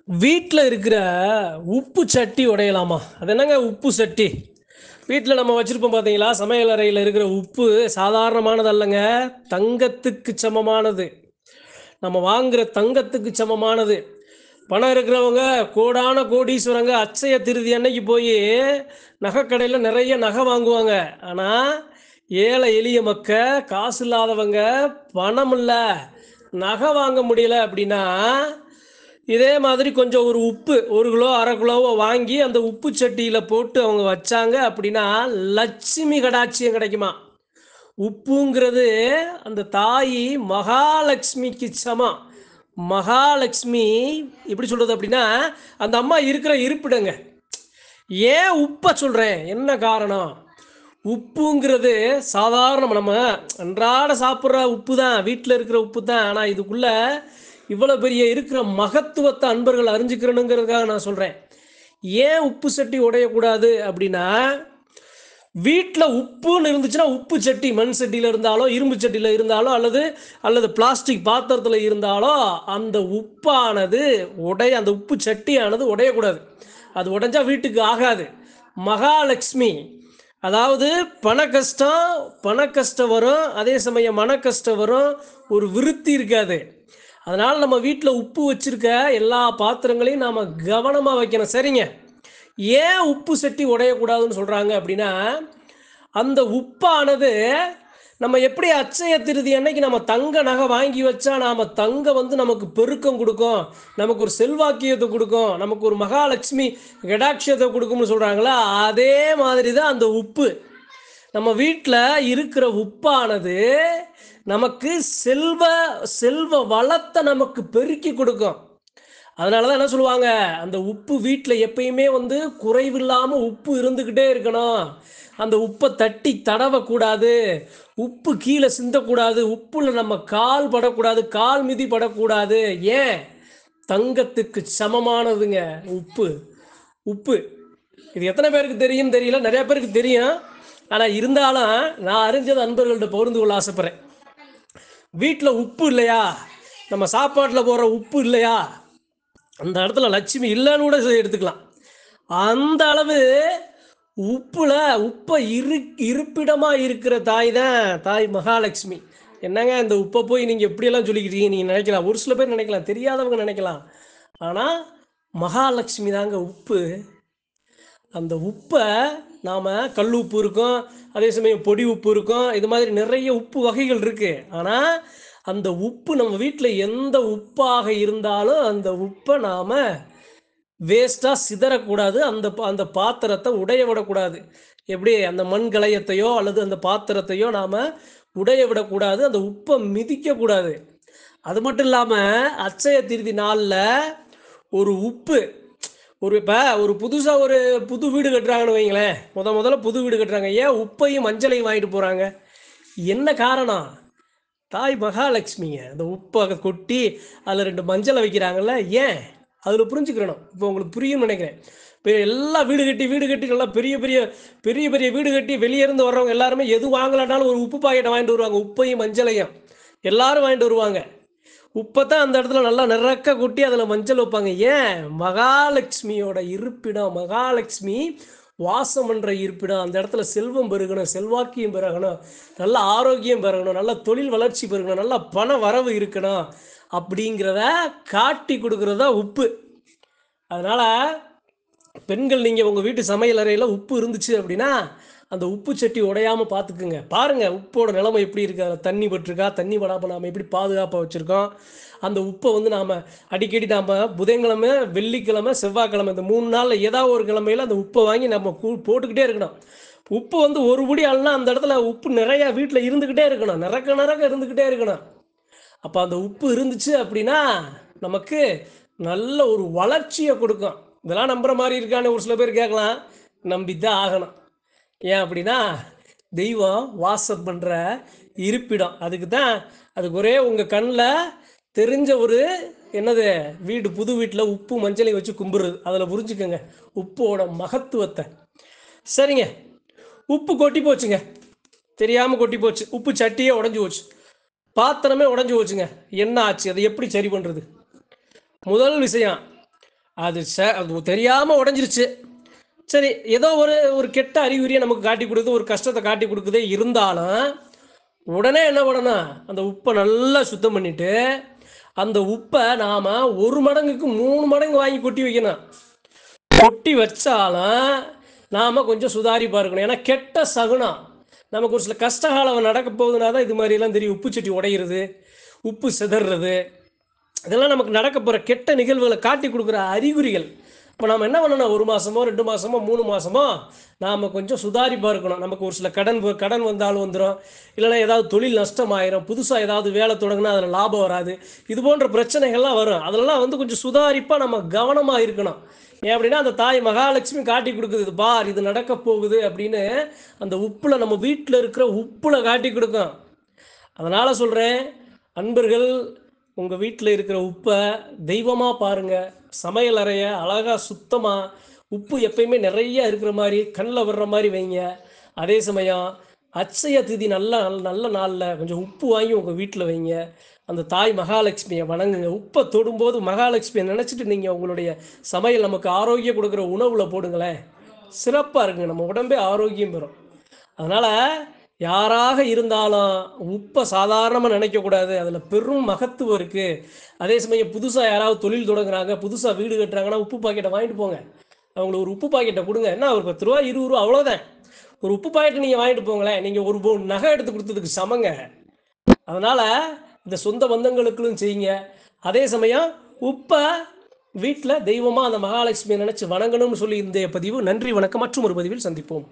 வீட்டில் இருக்கிற உப்பு சட்டி உடையலாமா? அது என்னங்க உப்பு சட்டி? வீட்டில் நம்ம வச்சுருப்போம் பார்த்தீங்களா? சமையல் அறையில் இருக்கிற உப்பு சாதாரணமானது அல்லங்க. தங்கத்துக்கு சமமானது. நம்ம வாங்குற தங்கத்துக்கு சமமானது. பணம் இருக்கிறவங்க கோடான கோடீஸ்வரங்க அட்சய திருதி அன்னைக்கு போய் நகைக்கடையில் நிறைய நகை வாங்குவாங்க. ஆனால் ஏழை எளிய மக்க, காசு இல்லாதவங்க, பணம் இல்லை, நகை வாங்க முடியல அப்படின்னா இதே மாதிரி கொஞ்சம் ஒரு உப்பு 1 கிலோ 1/2 கிலோவோ வாங்கி அந்த உப்பு சட்டியில் போட்டு அவங்க வச்சாங்க அப்படின்னா லட்சுமி கடாட்சியம் கிடைக்குமா. உப்புங்கிறது அந்த தாய் மகாலட்சுமிக்கு சமம். மகாலட்சுமி எப்படி சொல்கிறது அப்படின்னா அந்த அம்மா இருக்கிற இருப்பிடங்க. ஏன் உப்பை சொல்கிறேன், என்ன காரணம்? உப்புங்கிறது சாதாரண நம்ம அன்றாட சாப்பிட்ற உப்பு தான், வீட்டில் இருக்கிற உப்பு தான். ஆனால் இதுக்குள்ளே இவ்வளோ பெரிய இருக்கிற மகத்துவத்தை அன்பர்கள் அறிஞ்சுக்கிறணுங்கிறதுக்காக நான் சொல்கிறேன். ஏன் உப்பு சட்டி உடையக்கூடாது அப்படின்னா, வீட்டில் உப்புன்னு இருந்துச்சுன்னா உப்பு சட்டி மண் சட்டியில் இருந்தாலோ இரும்பு சட்டியில் இருந்தாலோ அல்லது பிளாஸ்டிக் பாத்திரத்தில் இருந்தாலோ அந்த உப்பானது அந்த உப்பு சட்டியானது உடையக்கூடாது. அது உடைஞ்சா வீட்டுக்கு ஆகாது. மகாலட்சுமி, அதாவது பண கஷ்டம் வரும், அதே சமயம் மன கஷ்டம் வரும், ஒரு விருத்தி இருக்காது. அதனால் நம்ம வீட்டில் உப்பு வச்சுருக்க எல்லா பாத்திரங்களையும் நாம் கவனமாக வைக்கணும். சரிங்க, ஏன் உப்பு சட்டி உடையக்கூடாதுன்னு சொல்கிறாங்க அப்படின்னா, அந்த உப்பானது நம்ம எப்படி அட்சய திருதி அன்னைக்கு நம்ம தங்க நகை வாங்கி வச்சா நாம் தங்கம் நமக்கு பெருக்கம் கொடுக்கும், நமக்கு ஒரு செல்வாக்கியத்தை கொடுக்கும், நமக்கு ஒரு மகாலட்சுமி கடாட்சியத்தை கொடுக்கும்னு சொல்கிறாங்களா, அதே மாதிரி தான் அந்த உப்பு. நம்ம வீட்டில் இருக்கிற உப்பானது நமக்கு செல்வ வளத்தை நமக்கு பெருக்கி கொடுக்கும். அதனால தான் என்ன சொல்லுவாங்க, அந்த உப்பு வீட்டில் எப்பயுமே குறைவில்லாமல் உப்பு இருந்துக்கிட்டே இருக்கணும். அந்த உப்பை தட்டி தடவக்கூடாது, உப்பு கீழே சிந்தக்கூடாது, உப்புல நம்ம கால் படக்கூடாது, கால் மிதி படக்கூடாது. ஏன்? தங்கத்துக்கு சமமானதுங்க உப்பு. உப்பு இது எத்தனை பேருக்கு தெரியும் தெரியல, நிறைய பேருக்கு தெரியும். ஆனால் இருந்தாலும் நான் அறிஞ்சது அன்பர்கள்ட்ட பகிர்ந்து கொள்ள ஆசைப்பட்றேன். வீட்டில் உப்பு இல்லையா, நம்ம சாப்பாட்டில் போடுற உப்பு இல்லையா, அந்த இடத்துல லட்சுமி இல்லைன்னு கூட எடுத்துக்கலாம். அந்த அளவு உப்பை இருப்பிடமாக இருக்கிற தாய் தான் தாய் மகாலட்சுமி. என்னங்க இந்த உப்பை போய் நீங்கள் எப்படியெல்லாம் சொல்லிக்கிட்டீங்க நீங்கள் நினைக்கலாம், ஒரு சில பேர் நினைக்கலாம், தெரியாதவங்க நினைக்கலாம். ஆனால் மகாலட்சுமி தாங்க உப்பு. அந்த உப்பை நாம் கல் உப்பு இருக்கும், அதே சமயம் பொடி உப்பு இருக்கும், இது மாதிரி நிறைய உப்பு வகைகள் இருக்குது. ஆனால் அந்த உப்பு நம்ம வீட்டில் எந்த உப்பாக இருந்தாலும் அந்த உப்பை நாம் வேஸ்ட்டாக சிதறக்கூடாது, அந்த பாத்திரத்தை உடைய விடக்கூடாது. எப்படி அந்த மண் கலையத்தையோ அல்லது அந்த பாத்திரத்தையோ நாம் உடைய விடக்கூடாது, அந்த உப்பை மிதிக்கக்கூடாது. அது மட்டும் இல்லாமல் அட்சய திருதி நாளில் ஒரு உப்பு இப்போ புதுசாக ஒரு புது வீடு கட்டுறாங்கன்னு வைங்களேன், முதல்ல புது வீடு கட்டுறாங்க, ஏன் உப்பையும் மஞ்சளையும் வாங்கிட்டு போகிறாங்க? என்ன காரணம்? தாய் மகாலட்சுமிங்க அந்த உப்பை கொட்டி அதில் 2 மஞ்சளை வைக்கிறாங்கல்ல, ஏன்? அதில் புரிஞ்சுக்கிறணும். இப்போ உங்களுக்கு புரியும்னு நினைக்கிறேன். இப்போ எல்லாம் வீடு கட்டி நல்லா பெரிய பெரிய பெரிய பெரிய வீடு கட்டி வெளியே இருந்து வர்றவங்க எல்லாருமே எது வாங்கலாட்டாலும் ஒரு உப்பு பாக்கெட்டை வாங்கிட்டு வருவாங்க, உப்பையும் மஞ்சளையும் எல்லாரும் வாங்கிட்டு வருவாங்க. உப்பை தான் அந்த இடத்துல நல்லா நிறக்க கொட்டி அதில் மஞ்சள் வைப்பாங்க. ஏன்? மகாலட்சுமியோட இருப்பிடம், மகாலட்சுமி வாசம் என்ற இருப்பிடம். அந்த இடத்துல செல்வம் பெருகணும், செல்வாக்கியம் பெருகணும், நல்ல ஆரோக்கியம் பெருகணும், நல்ல தொழில் வளர்ச்சி பெருகணும், நல்ல பண வரவு இருக்கணும் அப்படிங்கிறத காட்டி கொடுக்குறதா உப்பு. அதனால் பெண்கள், நீங்கள் உங்கள் வீட்டு சமையல் அறையில் உப்பு இருந்துச்சு அப்படின்னா அந்த உப்பு சட்டி உடையாமல் பார்த்துக்குங்க. பாருங்கள் உப்போட நிலைமை எப்படி இருக்குது, அதில் தண்ணி பட்டிருக்கா, தண்ணி படாமல் நாம் எப்படி பாதுகாப்பாக வச்சுருக்கோம். அந்த உப்பை நாம் அடிக்கடி நாம் புதன்கிழமை, வெள்ளிக்கிழமை, செவ்வாய்க்கிழமை இந்த 3 நாளில் ஏதாவது ஒரு கிழமையில் அந்த உப்பை வாங்கி நம்ம போட்டுக்கிட்டே இருக்கணும். உப்பு ஒரு படி ஆள்னா அந்த இடத்துல உப்பு நிறையா வீட்டில் இருந்துக்கிட்டே இருக்கணும், நிறக்க இருந்துக்கிட்டே இருக்கணும். அப்போ அந்த உப்பு இருந்துச்சு அப்படின்னா நமக்கு நல்ல ஒரு வளர்ச்சியை கொடுக்கும். இதெல்லாம் நம்புகிற மாதிரி இருக்கான்னு ஒரு சில பேர் கேட்கலாம், நம்பித்தான் ஆகணும். ஏன் அப்படின்னா தெய்வம் வாசம் பண்ணுற இருப்பிடம். அதுக்கு ஒரே உங்கள் கண்ணில் தெரிஞ்ச ஒரு என்னது வீடு, புது வீட்டில் உப்பு மஞ்சளை வச்சு கும்பிட்றது. அதில் புரிஞ்சுக்கோங்க உப்போட மகத்துவத்தை. சரிங்க, உப்பு கொட்டி போச்சுங்க, தெரியாமல் கொட்டி போச்சு, உப்பு சட்டியே உடஞ்சி போச்சு, பாத்திரமே உடஞ்சி போச்சுங்க. என்ன ஆச்சு? அதை எப்படி சரி பண்ணுறது? முதல் விஷயம், அது தெரியாமல் உடஞ்சிருச்சு. சரி, ஏதோ ஒரு ஒரு கெட்ட அறிகுறியை நமக்கு காட்டி கொடுக்குது, ஒரு கஷ்டத்தை காட்டி கொடுக்குதே இருந்தாலும், உடனே என்ன பண்ணணும், அந்த உப்பை நல்லா சுத்தம் பண்ணிட்டு, அந்த உப்பை நாம் 1 மடங்குக்கு 3 மடங்கு வாங்கி கொட்டி வைக்கணும். கொட்டி வச்சாலும் நாம் கொஞ்சம் சுதாரிப்பாக இருக்கணும். ஏன்னா கெட்ட சகுனம். நமக்கு ஒரு சில கஷ்டகாலம் நடக்க போகுதுன்னா தான் இது மாதிரிலாம் தெரியும். உப்பு சட்டி உடையிறது, உப்பு சிதறது, இதெல்லாம் நமக்கு நடக்க போகிற கெட்ட நிகழ்வுகளை காட்டி கொடுக்குற அறிகுறிகள். இப்போ நம்ம என்ன பண்ணணும், 1 மாதமோ 2 மாதமோ 3 மாதமோ நாம் கொஞ்சம் சுதாரிப்பாக இருக்கணும். நமக்கு ஒரு சில கடன் வந்தாலும் வந்துடும், இல்லைன்னா ஏதாவது தொழில் நஷ்டமாயிரும், புதுசாக ஏதாவது வேலை தொடங்கினா அதில் லாபம் வராது, இது போன்ற பிரச்சனைகள்லாம் வரும். அதிலெல்லாம் வந்து கொஞ்சம் சுதாரிப்பாக நம்ம கவனமாக இருக்கணும். ஏன் அப்படின்னா அந்த தாய் மகாலட்சுமி காட்டி கொடுக்குது, இது பார் இது நடக்க போகுது அப்படின்னு. அந்த உப்பில், நம்ம வீட்டில் இருக்கிற உப்பில் காட்டி கொடுக்கும். அதனால் சொல்கிறேன், அன்பர்கள், உங்கள் வீட்டில் இருக்கிற உப்பை தெய்வமாக பாருங்கள். சமையல் அறையை அழகாக சுத்தமாக, உப்பு எப்பயுமே நிறைய இருக்கிற மாதிரி கண்ணில் வர்ற மாதிரி வைங்க. அதே சமயம் அட்சய திதி நல்ல நல்ல நாளில் கொஞ்சம் உப்பு வாங்கி உங்கள் வீட்டில் வைங்க. அந்த தாய் மகாலட்சுமியை வணங்குங்க. உப்பை தொடும்போது மகாலட்சுமியை நினச்சிட்டு நீங்கள் உங்களுடைய சமையல் நமக்கு ஆரோக்கியம் கொடுக்குற உணவில் போடுங்களேன், சிறப்பாக இருக்குங்க. நம்ம உடம்பே ஆரோக்கியம் பெறும். அதனால் யாராக இருந்தாலும் உப்பை சாதாரணமாக நினைக்கக்கூடாது, அதில் பெரும் மகத்துவம் இருக்குது. அதே சமயம் புதுசாக யாராவது தொழில் தொடங்குறாங்க, புதுசாக வீடு கட்டுறாங்கன்னா உப்பு பாக்கெட்டை வாங்கிட்டு போங்க. அவங்களுக்கு ஒரு உப்பு பாக்கெட்டை கொடுங்க. என்ன ஒரு 10 ரூபா 20 ரூபா அவ்வளோதான். ஒரு உப்பு பாக்கெட்டை நீங்கள் வாங்கிட்டு போங்களேன், நீங்கள் ஒரு பவுன் நகை எடுத்து கொடுத்ததுக்கு சமங்க. அதனால் இந்த சொந்த பந்தங்களுக்குள்ளும் செய்யுங்க. அதே சமயம் உப்பை வீட்டில் தெய்வமாக அந்த மகாலட்சுமியை நினச்சி வணங்கணும்னு சொல்லி இந்த பதிவு. நன்றி, வணக்கம். மற்றும் ஒரு பதிவில் சந்திப்போம்.